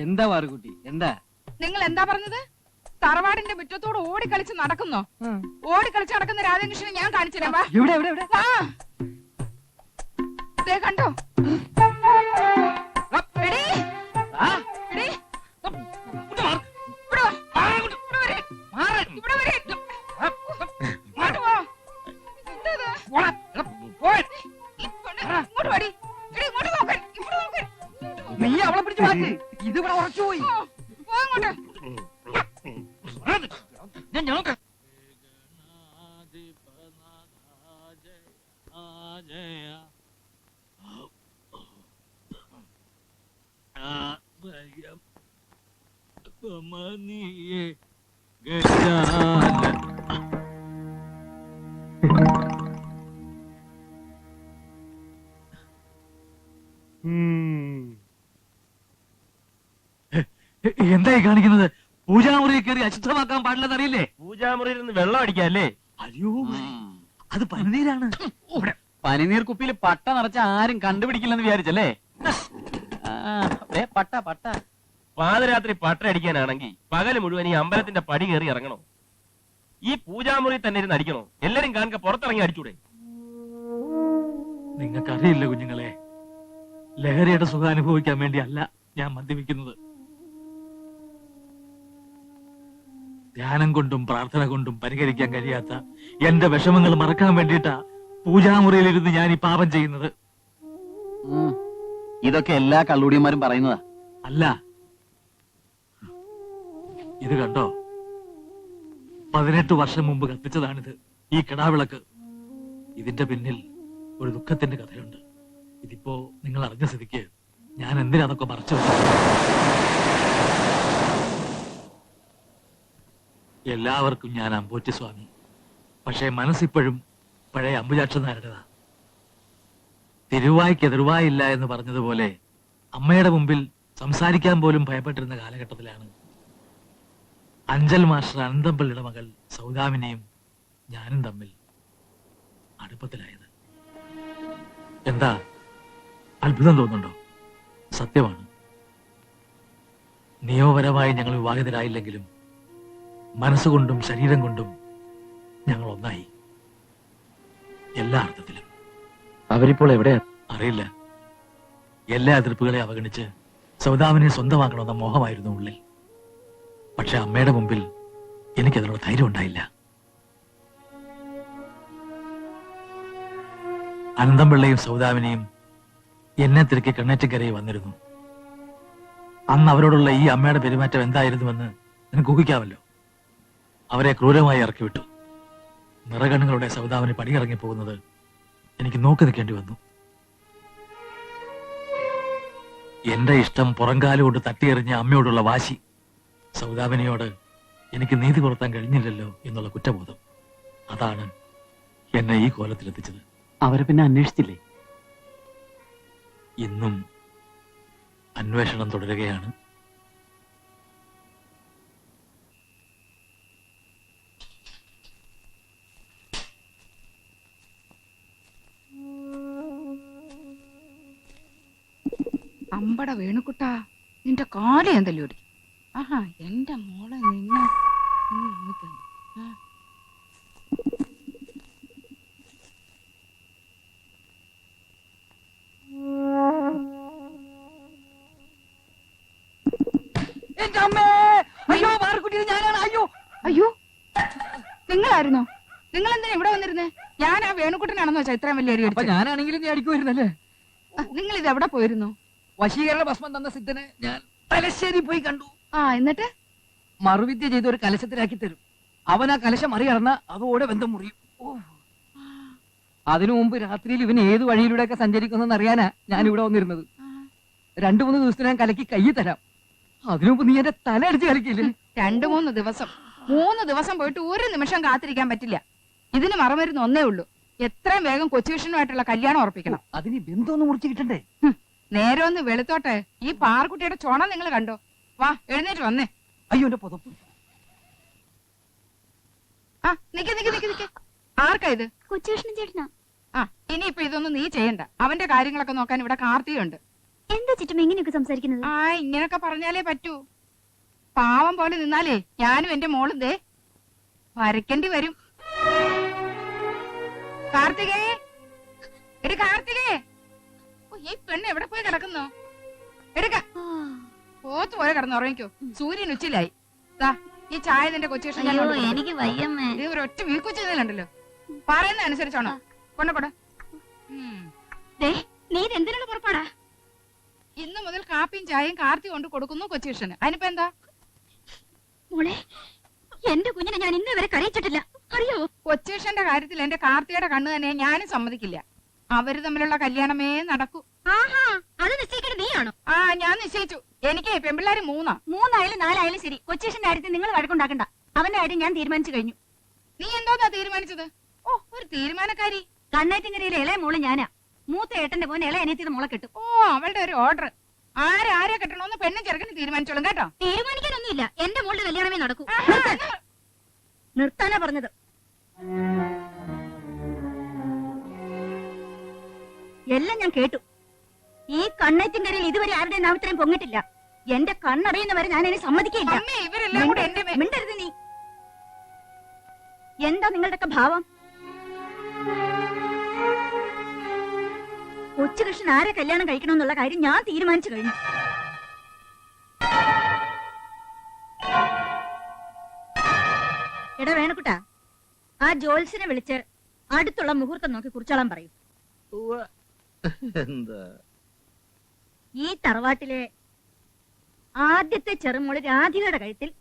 എന്താ വാറുകുട്ടി എന്താ? നിങ്ങൾ എന്താ പറഞ്ഞത്? തറവാടിന്റെ മുറ്റത്തോട് ഓടിക്കളിച്ച് നടക്കുന്നോ? ഓടിക്കളിച്ച് നടക്കുന്ന രാധാകൃഷ്ണനെ ഞാൻ കാണിച്ചുതരാം. വാ. എവിടെ എവിടെ എവിടെ? വാ. ദേ കണ്ടോ? എടീ. എടീ. ഇവിടെ വാ. ഇവിടെ വരെ. ഇവിടെ വരെ. ഇങ്ങോട്ട് വാ. എന്താ ഇത്? ഇങ്ങോട്ട് വാടി. എടീ, ഇങ്ങോട്ട് നോക്കാൻ. ഇവിടെ നോക്കാൻ. നീ അവളെ പിടിച്ച് മാറ്റി. ഇത് ഇവിടെ ഉറച്ചുപോയി. പോ അങ്ങോട്ട്. ഞാൻ നോക്കാം. എന്തായി കാണിക്കുന്നത്? പൂജാമുറിയിൽ കയറി അശുദ്ധമാക്കാൻ പാടില്ലെന്ന് അറിയില്ലേ? പൂജാമുറിയിൽ നിന്ന് വെള്ളം അടിക്കാല്ലേ? അയ്യോ, അത് പനിനീരാണ്. പനിനീർ കുപ്പിയിൽ പട്ട നിറച്ച ആരും കണ്ടുപിടിക്കില്ലെന്ന് വിചാരിച്ചല്ലേ? പട്ട പട്ട പാതിരാത്രി പട്ട അടിക്കാനാണെങ്കിൽ പകല് മുഴുവൻ ഈ അമ്പലത്തിന്റെ പടി കയറി ഇറങ്ങണോ? ഈ പൂജാമുറി തന്നെ ഇരുന്ന് അടിക്കണോ? എല്ലാരും കാണുക പുറത്തിറങ്ങി അടിച്ചൂടെ? നിങ്ങൾക്കറിയില്ല കുഞ്ഞുങ്ങളെ, ലഹരിയുടെ സുഖം അനുഭവിക്കാൻ വേണ്ടിയല്ല ഞാൻ മദ്യപിക്കുന്നത്. ധ്യാനം കൊണ്ടും പ്രാർത്ഥന കൊണ്ടും പരിഹരിക്കാൻ കഴിയാത്ത എന്റെ വിഷമങ്ങൾ മറക്കാൻ വേണ്ടിയിട്ടാ പൂജാമുറിയിലിരുന്ന് ഞാൻ ഈ പാപം ചെയ്യുന്നത്. ഇതൊക്കെ എല്ലാ കള്ളൂടിയന്മാരും പറയുന്നതാ. അല്ല, ഇത് കണ്ടോ, 18 വർഷം മുമ്പ് കത്തിച്ചതാണിത്, ഈ കിടാവിളക്ക്. ഇതിന്റെ പിന്നിൽ ഒരു ദുഃഖത്തിന്റെ കഥയുണ്ട്. ഇതിപ്പോ നിങ്ങൾ അറിഞ്ഞ സ്ഥിതിക്ക് ഞാൻ എന്തിനാ അതൊക്കെ മറച്ചു വെച്ചത്? എല്ലാവർക്കും ഞാൻ അമ്പോറ്റി സ്വാമി, പക്ഷേ മനസ്സിപ്പോഴും പഴയ അമ്പുജാക്ഷനാരുടേതാ. തിരുവായ്ക്ക് എതിർവായില്ല എന്ന് പറഞ്ഞതുപോലെ അമ്മയുടെ മുമ്പിൽ സംസാരിക്കാൻ പോലും ഭയപ്പെട്ടിരുന്ന കാലഘട്ടത്തിലാണ് അഞ്ചൽ മാസ്റ്റർ അനന്തംപിള്ളിയുടെ മകൾ സൗദാമിനിയും ഞാനും തമ്മിൽ അടുപ്പത്തിലായത്. എന്താ അത്ഭുതം തോന്നുന്നുണ്ടോ? സത്യമാണ്. നിയമപരമായി ഞങ്ങൾ വിവാഹിതരായില്ലെങ്കിലും മനസ്സുകൊണ്ടും ശരീരം കൊണ്ടും ഞങ്ങൾ ഒന്നായി, എല്ലാ അർത്ഥത്തിലും. അവരിപ്പോൾ എവിടെയാ? അറിയില്ല. എല്ലാ എതിർപ്പുകളെ അവഗണിച്ച് സൗദാമിനെ സ്വന്തമാക്കണമെന്ന മോഹമായിരുന്നു ഉള്ളിൽ. പക്ഷെ അമ്മയുടെ മുമ്പിൽ എനിക്കതിനുള്ള ധൈര്യം ഉണ്ടായില്ല. അനന്തംപിള്ളയും സൗദാമിനെയും എന്നെ തിരക്കി കണ്ണേറ്റക്കരയിൽ വന്നിരുന്നു. അന്ന് അവരോടുള്ള ഈ അമ്മയുടെ പെരുമാറ്റം എന്തായിരുന്നുവെന്ന് നിനക്ക് ഊഹിക്കാമല്ലോ. അവരെ ക്രൂരമായി ഇറക്കി വിട്ടു. നിറകണ്ണുകളുടെ സൗദാമിനി പടിയിറങ്ങി പോകുന്നത് എനിക്ക് നോക്കി നിൽക്കേണ്ടി വന്നു. എന്റെ ഇഷ്ടം പുറംകാലുകൊണ്ട് തട്ടിയെറിഞ്ഞ അമ്മയോടുള്ള വാശി, സൗദാമിനിയോട് എനിക്ക് നീതി പുലർത്താൻ കഴിഞ്ഞില്ലല്ലോ എന്നുള്ള കുറ്റബോധം, അതാണ് എന്നെ ഈ കോലത്തിലെത്തിച്ചത്. അവരെ പിന്നെ അന്വേഷിച്ചില്ലേ? ഇന്നും അന്വേഷണം തുടരുകയാണ്. അമ്പട വേണുക്കുട്ടാ, നിന്റെ കാല് ഞാൻ തല്ലിയോടി. ആഹാ, എന്റെ മോളെ നിന്ന് അയ്യോ, അയ്യോ, നിങ്ങളായിരുന്നോ? നിങ്ങൾ എന്തിനാ ഇവിടെ വന്നിരുന്നേ? ഞാൻ ആ വേണുക്കുട്ടനാണെന്ന് വെച്ചാ ഇത്രയും വലിയ അടി അടിച്ചത്? ഞാനാണെങ്കിലും നീ അടിക്കുമായിരുന്നല്ലേ? നിങ്ങൾ ഇത് എവിടെ പോയിരുന്നു? വശീകരണ ഭസ്മം തന്ന സിദ്ധനെ ഞാൻ തലശ്ശേരി പോയി കണ്ടു. എന്നിട്ട് മറുവിദ്യ ചെയ്ത് ഒരു കലശത്തിലാക്കി തരും. അവൻ ആ കലശം മറികടന്ന അതോടെ ബന്ധം മുറിയും. അതിനു മുമ്പ് രാത്രിയിൽ ഇവൻ ഏത് വഴിയിലൂടെയൊക്കെ സഞ്ചരിക്കുന്നെന്ന് അറിയാനാ ഞാൻ ഇവിടെ വന്നിരുന്നത്. 2-3 ദിവസത്തിനകം കലക്കി കൈ തരാം. അതിനു മുമ്പ് നീ എന്റെ തല അടിച്ച് കളിക്കില്ലേ? 2-3 ദിവസം 3 ദിവസം പോയിട്ട് ഒരു നിമിഷം കാത്തിരിക്കാൻ പറ്റില്ല. ഇതിന് മറമരുന്ന് ഒന്നേ ഉള്ളൂ. എത്രയും വേഗം കൊച്ചുവിഷനുമായിട്ടുള്ള കല്യാണം ഉറപ്പിക്കണം. അതിന് ബന്ധമൊന്നും മുറിച്ച് കിട്ടണ്ടേ? നേരെ ഒന്ന് വെളുത്തോട്ടെ. ഈ പാർക്കുട്ടിയുടെ ചോണ നിങ്ങൾ കണ്ടോ? വാ, എഴുന്നേറ്റ് വന്നേ. അയ്യോ, എന്റെ പുതപ്പ്. നിക്ക്. ആർക്കാ ഇത്? കൊച്ചുകൃഷ്ണൻ ചേട്ടനാ. ഇനിയിപ്പൊ ഇതൊന്നും നീ ചെയ്യണ്ട. അവന്റെ കാര്യങ്ങളൊക്കെ നോക്കാൻ ഇവിടെ കാർത്തിയുണ്ട്. എന്താ ചുറ്റും എങ്ങനെയൊക്കെ സംസാരിക്കുന്നത്? ആ ഇങ്ങനൊക്കെ പറഞ്ഞാലേ പറ്റൂ. പാവം പോലെ നിന്നാലേ ഞാനും എന്റെ മോളും ദേ വരയ്ക്കേണ്ടി വരും. കാർത്തികേ, എടി കാർത്തികേ, ഓ, ഈ പെണ്ണ് എവിടെ പോയി കിടക്കുന്നു? എടുക്ക പോത്ത് പോലെ കിടന്ന് ഉറങ്ങിക്കോ. സൂര്യൻ ഉച്ചിലായി. ദാ ഈ ചായ നിന്റെ കൊച്ചുകൃഷ്ണൻ അയ്യോ എനിക്ക് വയ്യമ്മേ. ഇത് ഒരൊറ്റ വീക്കുച്ചതല്ലോ. പറയുന്ന അനുസരിച്ചാണോ? കൊണ്ടപ്പോടെ. നീ എന്തിനാണ് പുറപ്പാടാ? ഇന്ന് മുതൽ കാപ്പിയും ചായയും കാർത്തി കൊണ്ട് കൊടുക്കുന്നു കൊച്ചുകൃഷ്ണന്. അതിനിപ്പോ എന്താ? മോളെ, എന്റെ കുഞ്ഞിനെ ഞാൻ ഇന്ന് വരെ കരയിച്ചിട്ടില്ല, അറിയോ? കൊച്ചുകൃഷ്ണന്റെ കാര്യത്തിൽ എന്റെ കാർത്തിയുടെ കണ്ണ് തന്നെ ഞാനും സമ്മതിക്കില്ല. അവര് തമ്മിലുള്ള കല്യാണമേ നടക്കൂ. ആഹാ, അത് നിശ്ചയിക്കേണ്ട നീയാണോ? ആ ഞാൻ നിശ്ചയിച്ചു. എനിക്ക് പെമ്പിള്ളാര് 3. 3 4 ശരി. കൊച്ചേഷന്റെ കാര്യത്തിൽ നിങ്ങൾ വഴക്കുണ്ടാക്കണ്ട. അവന്റെ കാര്യം ഞാൻ തീരുമാനിച്ചു കഴിഞ്ഞു. നീ എന്തോന്നാ തീരുമാനിച്ചത്? ഓ, ഒരു തീരുമാനക്കാരി. കണ്ണേറ്റിങ്ങരയിലെ ഇളയ മോള് ഞാനാ. മൂത്ത ഏട്ടന്റെ മോനെ ഇളയ അനിയത്തിയുടെ മോളെ കെട്ടും. ഓ, അവളുടെ ഒരു ഓർഡർ. ആരെ കെട്ടണമെന്ന് പെണ്ണും ചെറുക്കന് തീരുമാനിച്ചോളും കേട്ടോ. തീരുമാനിക്കാനൊന്നുമില്ല, എന്റെ മോളുടെ കല്യാണമേ നടക്കൂ. നിർത്താനാ പറഞ്ഞത്. എല്ലാം ഞാൻ കേട്ടു. ഈ കണ്ണേറ്റിങ്ങരയിൽ ഇതുവരെ ആരുടെ നാമത്തിനും പൊങ്ങിട്ടില്ല. എന്റെ കണ്ണറിയുന്നവരെ ഞാൻ അതിനെ സമ്മതിക്കില്ല. അമ്മേ, ഇവരെല്ലാം കൂടെ എന്റെ മേ- മിണ്ടരുത് നീ. എന്താ നിങ്ങളുടെയൊക്കെ ഭാവം? കൊച്ചുകൃഷ്ണൻ ആരെ കല്യാണം കഴിക്കണമെന്നുള്ള കാര്യം ഞാൻ തീരുമാനിച്ചു കഴിഞ്ഞു. എടാ വേണക്കുട്ടാ, ആ ജോത്സ്യനെ വിളിച്ച് അടുത്തുള്ള മുഹൂർത്തം നോക്കി കുറിച്ചോളാൻ പറയും. ഈ തറവാട്ടിലെ ആദ്യത്തെ ചെറുമോള് രാധികയുടെ കഴുത്തിൽ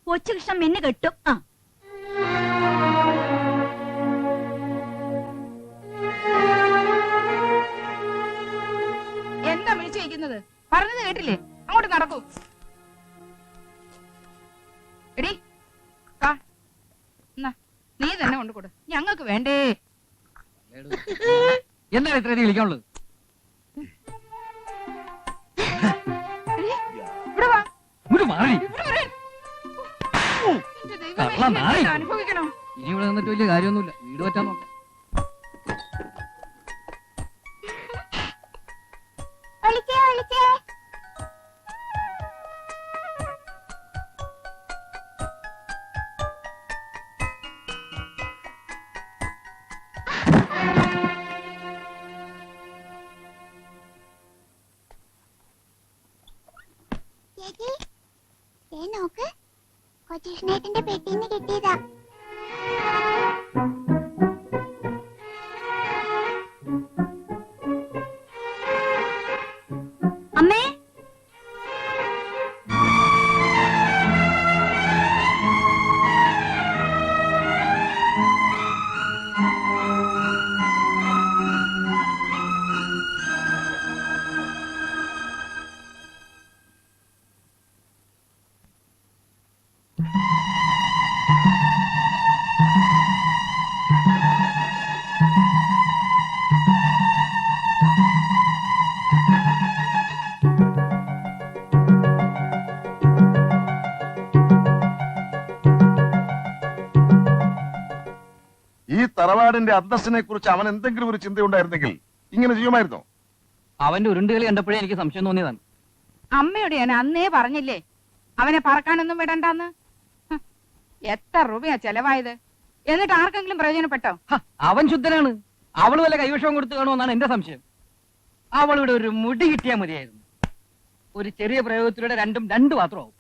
കൊച്ചുകൃഷ്ണൻ മിന്നു കെട്ടും. ആ എന്താ വിളിച്ചു വയ്ക്കുന്നത്? പറഞ്ഞത് കേട്ടില്ലേ? അങ്ങോട്ട് നടക്കൂ. എടി നീ തന്നെ കൊണ്ടുകൊടു. ഞങ്ങൾക്ക് വേണ്ടേ. എന്താണ് ഇത്ര വിളിക്കാനുള്ളത്? ഇവിടെ വാ. ഇങ്ങോട്ട് മാറി. ഇവിടെ വരാൻ. എന്റെ ദൈവമേ, കള്ള നായ. ഇതെന്താ അനുഭവിക്കണോ? ഇനി ഇവിടെ നിന്നിട്ട് വലിയ കാര്യമൊന്നുമില്ല. വീട് പറ്റാൻ നോക്കാം. നോക്ക്, കൊച്ചുകൃഷ്ണേട്ടന്റെ പെട്ടിന്ന് കിട്ടിയതാ. അമ്മേ, ഈ തറവാടിന്റെ അന്തസ്സിനെ കുറിച്ച് അവൻ എന്തെങ്കിലും ഒരു ചിന്തയുണ്ടായിരുന്നെങ്കിൽ ഇങ്ങനെ ചെയ്യുമായിരുന്നോ? അവന്റെ ഉരുണ്ടുകളി കണ്ടപ്പോഴേ എനിക്ക് സംശയം തോന്നിയതാണ്. അമ്മയോട് ഞാൻ അന്നേ പറഞ്ഞില്ലേ അവനെ പറക്കാനൊന്നും വിടണ്ടെന്ന്. എത്ര രൂപയാ ചെലവായത്? എന്നിട്ട് ആർക്കെങ്കിലും പ്രയോജനപ്പെട്ടോ? അവൻ ശുദ്ധനാണ്. അവള് വല്ല കൈവശവും കൊടുത്തു കാണുമെന്നാണ് എന്റെ സംശയം. അവളിവിടെ ഒരു മുടി കിട്ടിയാൽ മതിയായിരുന്നു. ഒരു ചെറിയ പ്രയോഗത്തിലൂടെ രണ്ടു പാത്രമാവും.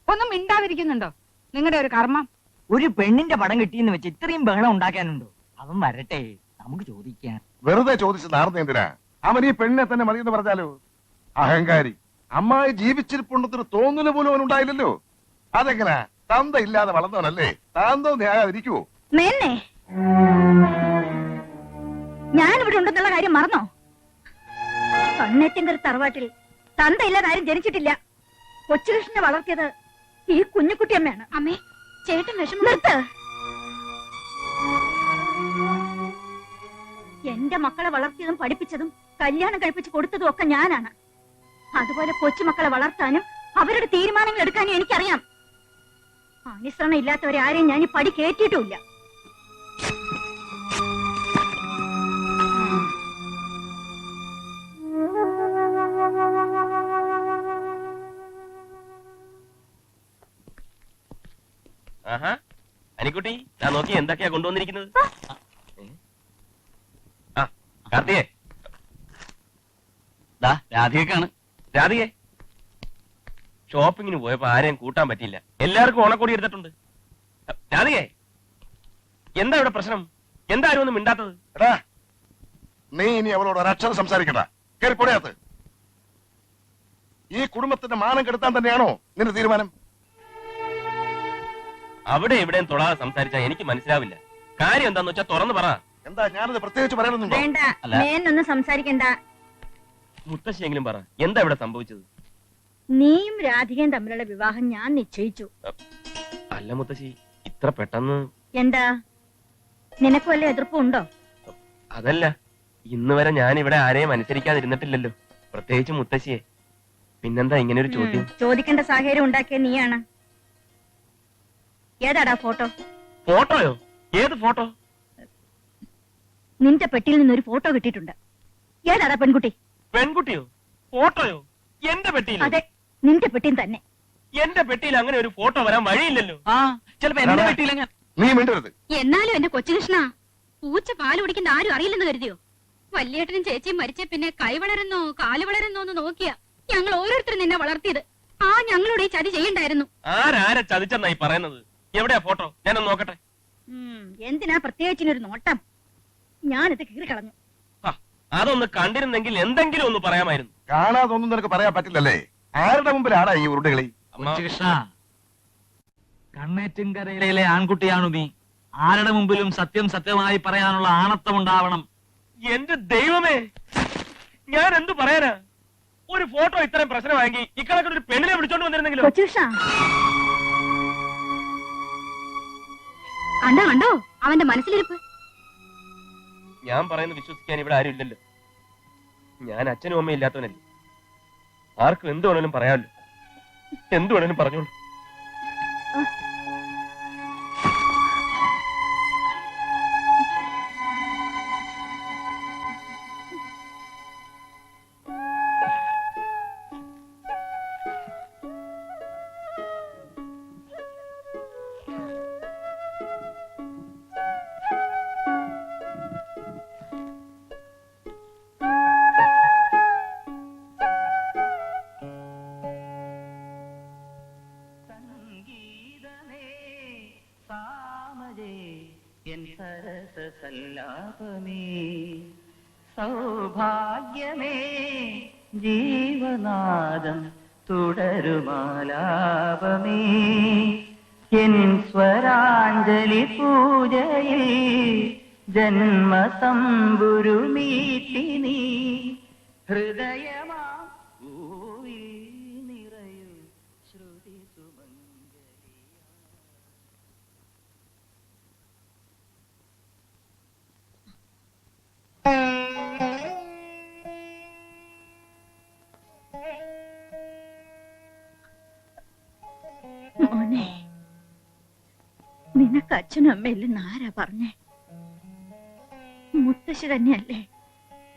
ഒന്നും മിണ്ടാതിരിക്കുന്നുണ്ടോ? നിങ്ങളുടെ ഒരു കർമ്മം. ഒരു പെണ്ണിന്റെ പടം കിട്ടിയെന്ന് വെച്ച് ഇത്രയും ബഹളം ഉണ്ടാക്കാനുണ്ടോ? അവൻ വരട്ടെ, നമുക്ക് ചോദിക്കാം. വെറുതെ ചോദിച്ച് നാർന്ന എന്തിനാ? അവൻ ഈ പെണ്ണിനെ തന്നെ മതിയെന്ന് പറഞ്ഞാലോ? അഹങ്കാരി. അമ്മായി ജീവിച്ചിരിപ്പുണ്ടെന്ന് തോന്നല് പോലും അവൻ ഉണ്ടായില്ലല്ലോ. അതെങ്ങനാ? തന്ത ഇല്ലാതെ വളർന്നവനല്ലേ? താന്തോ ന്യായാതിരിക്കുവോ? മേന്നെ, ഞാനിവിടെ ഉണ്ടെന്നുള്ള കാര്യം മറന്നോ? കണ്ണേറ്റിങ്കർ തറവാട്ടിൽ തന്തയില്ലാതെ ആരും ജനിച്ചിട്ടില്ല. കൊച്ചുകൃഷ്ണനെ വളർത്തിയത് ഈ കുഞ്ഞുകുട്ടിയമ്മയാണ്. അമ്മേ, ചേട്ടൻ വിഷമം. നിർത്ത്. എന്റെ മക്കളെ വളർത്തിയതും പഠിപ്പിച്ചതും കല്യാണം കഴിപ്പിച്ച് കൊടുത്തതും ഒക്കെ ഞാനാണ്. അതുപോലെ കൊച്ചുമക്കളെ വളർത്താനും അവരുടെ തീരുമാനങ്ങൾ എടുക്കാനും എനിക്കറിയാം. അനുസരണം ഇല്ലാത്തവരെ ആരെയും ഞാൻ ഈ പടി കേട്ടിട്ടുമില്ല. ആഹാ അനിക്കുട്ടി ഞാൻ നോക്കി എന്തൊക്കെയാ കൊണ്ടുവന്നിരിക്കുന്നത്. ആ കാർത്തികേ, രാധികക്കാണ്. രാധികേ, ഷോപ്പിങ്ങിന് പോയപ്പോ ആരെയും കൂട്ടാൻ പറ്റിയില്ല, എല്ലാവർക്കും ഓണക്കോടി എടുത്തിട്ടുണ്ട്. രാധികേ, എന്താ ഇവിടെ പ്രശ്നം? എന്തായാലും ഒന്നും മിണ്ടാത്തത്? എടാ, നീ ഇനി അവളോട് ഒരക്ഷരം സംസാരിക്കണ്ട. കയറി പൊടിയാത്ത്. ഈ കുടുംബത്തിന്റെ മാനം കെടുത്താൻ തന്നെയാണോ നിന്റെ തീരുമാനം? അവിടെ ഇവിടെയും തൊടാതെ സംസാരിച്ചാൽ എനിക്ക് മനസ്സിലാവില്ല. കാര്യം എന്താന്ന് വെച്ചാൽ തുറന്നു പറ. എന്താ ഞാനത് പ്രത്യേകിച്ച് പറയണമെന്നുണ്ടോ? വേണ്ട, അല്ല. മേനൊന്നും സംസാരിക്കണ്ട. മുത്തശ്ശിയെങ്കിലും പറ, എന്താ ഇവിടെ സംഭവിച്ചത്? നീയും രാധികയും തമ്മിലുള്ള വിവാഹം ഞാൻ നിശ്ചയിച്ചു. അല്ല മുത്തശ്ശി, ഇത്ര പെട്ടെന്ന്. എന്താ, നിനക്ക് വല്ല എതിർപ്പുണ്ടോ? അതല്ല, ഇന്ന് വരെ ഞാൻ ഇവിടെ ആരെയും അനുസരിക്കാതിരുന്നിട്ടില്ലല്ലോ, പ്രത്യേകിച്ച് മുത്തശ്ശിയെ. പിന്നെന്താ ഇങ്ങനെ ഒരു ചോദ്യം? ചോദിക്കേണ്ട സാഹചര്യം ഉണ്ടാക്കിയ നീയാണ്. ഏതാടാ ഫോട്ടോ? ഫോട്ടോയോ? ഏത് ഫോട്ടോ? നിന്റെ പെട്ടിയിൽ നിന്നൊരു ഫോട്ടോ കിട്ടിയിട്ടുണ്ട്. ഏതാടാ പെൺകുട്ടി? പെൺകുട്ടിയോ? ഫോട്ടോയോ? എന്റെ പെട്ടിയിൽ? അതെ, നിന്റെ പെട്ടിയിൽ തന്നെ. എന്റെ പെട്ടിയിൽ അങ്ങനെ ഒരു ഫോട്ടോ വരാൻ വഴിയില്ലല്ലോ. ആ ചിലപ്പോ എന്റെ വീട്ടിലെങ്ങനെ. നീ മിണ്ടരുത്. എന്നാലും എന്റെ കൊച്ചുകൃഷ്ണ, പൂച്ച പാല് കുടിക്കുന്ന ആരും അറിയില്ലെന്ന് കരുതിയോ? വല്യേട്ടനും ചേച്ചിയും മരിച്ച പിന്നെ കൈ വളരുന്നോ കാല് വളരുന്നോ എന്ന് നോക്കിയാ ഞങ്ങൾ ഓരോരുത്തരും നിന്നെ വളർത്തിയത്. ആ ഞങ്ങളോട് ഈ ചതി ചെയ്യണ്ടായിരുന്നു. ആരാരെ ചതിച്ചെന്നായി പറയുന്നത്? എവിടെയാ ഫോട്ടോ? ഞാനൊന്ന് നോക്കട്ടെ. എന്തിനാ പ്രത്യേകിച്ചിനൊരു നോട്ടം? ഞാനിത് കീറിക്കളഞ്ഞു. ആ, അതൊന്ന് കണ്ടിരുന്നെങ്കിൽ എന്തെങ്കിലും ഒന്ന് പറയാമായിരുന്നു. കാണാതൊന്നും നിനക്ക് പറയാൻ പറ്റില്ലല്ലേ? ആരുടെ മുമ്പിലാടാ ഈ ഉരുട്ടുകളി? അമ്മ, കൃഷ്ണ, കണ്ണേറ്റിൻകരയിലെ ആൺകുട്ടിയാണു നീ. ആരുടെ മുമ്പിലും സത്യം സത്യമായി പറയാനുള്ള ആണത്വം ഉണ്ടാവണം. എന്റെ ദൈവമേ, ഞാൻ എന്തു പറയാനാ? ഒരു ഫോട്ടോ ഇത്രയും പ്രശ്നമായെങ്കിൽ ഇക്കണക്കിന് ഒരു പെണ്ണിനെ വിളിച്ചോണ്ട് വന്നിരുന്നെങ്കിലോ? കൊച്ചുകൃഷ്ണ, കണ്ടോ കണ്ടോ അവന്റെ മനസ്സിലിരിപ്പ്. ഞാൻ പറയുന്നത് വിശ്വസിക്കാൻ ഇവിടെ ആരും ഇല്ലല്ലോ. ഞാൻ അച്ഛനും അമ്മയും ഇല്ലാത്തവനല്ലേ. ആർക്കും എന്ത് വേണേലും പറയാമല്ലോ. എന്ത് വേണേലും പറഞ്ഞോളൂ. സൗഭാഗ്യമേ ജീവനാദം തുടരുമാലാപമേ എൻ സ്വരാഞ്ജലി പൂജയിൽ ജന്മസമ്പുരുമീട്ടി നീ ഹൃദയമാ ഊവിൽ നിറയു ശ്രുതി സുമംഗലി. മോനെ, നിനക്ക് അച്ഛനും അമ്മയില്ലെന്ന് ആരാ പറഞ്ഞേ? മുത്തശ്ശി തന്നെയല്ലേ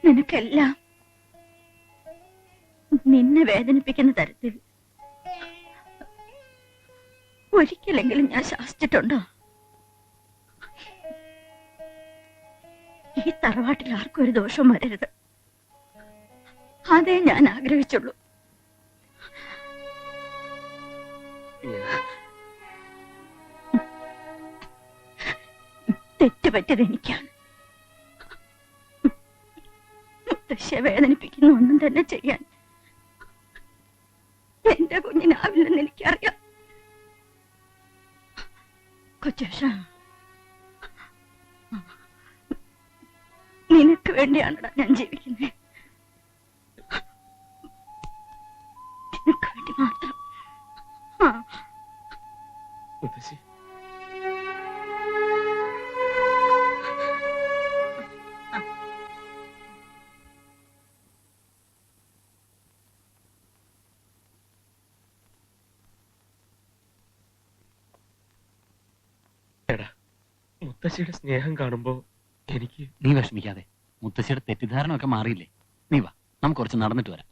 നിനക്കെല്ലാം? നിന്നെ വേദനിപ്പിക്കുന്ന തരത്തിൽ ഒരിക്കലെങ്കിലും ഞാൻ ശാസിച്ചിട്ടുണ്ടോ? ഈ തറവാട്ടിൽ ആർക്കും ഒരു ദോഷവും വരരുത്, അതേ ഞാൻ ആഗ്രഹിച്ചുള്ളൂ. തെറ്റുപറ്റിയത് എനിക്കാണ്. മുത്തശ്ശിയെ വേദനിപ്പിക്കുന്ന ഒന്നും തന്നെ ചെയ്യാൻ എന്റെ കുഞ്ഞിനാവില്ലെന്ന് എനിക്കറിയാം. കൊച്ചേഷ, നിനക്ക് വേണ്ടിയാണടാ ഞാൻ ജീവിക്കുന്നത്. നിനക്ക് വേണ്ടി മാത്രം. മുത്തശ്ശി, എടാ, മുത്തശ്ശിയുടെ സ്നേഹം കാണുമ്പോ എനിക്ക്. നീ വിഷമിക്കാതെ, മുത്തശ്ശിയുടെ തെറ്റിദ്ധാരണ ഒക്കെ മാറിയില്ലേ? നീ വാ, നമുക്ക് കുറച്ച് നടന്നിട്ട് വരാം.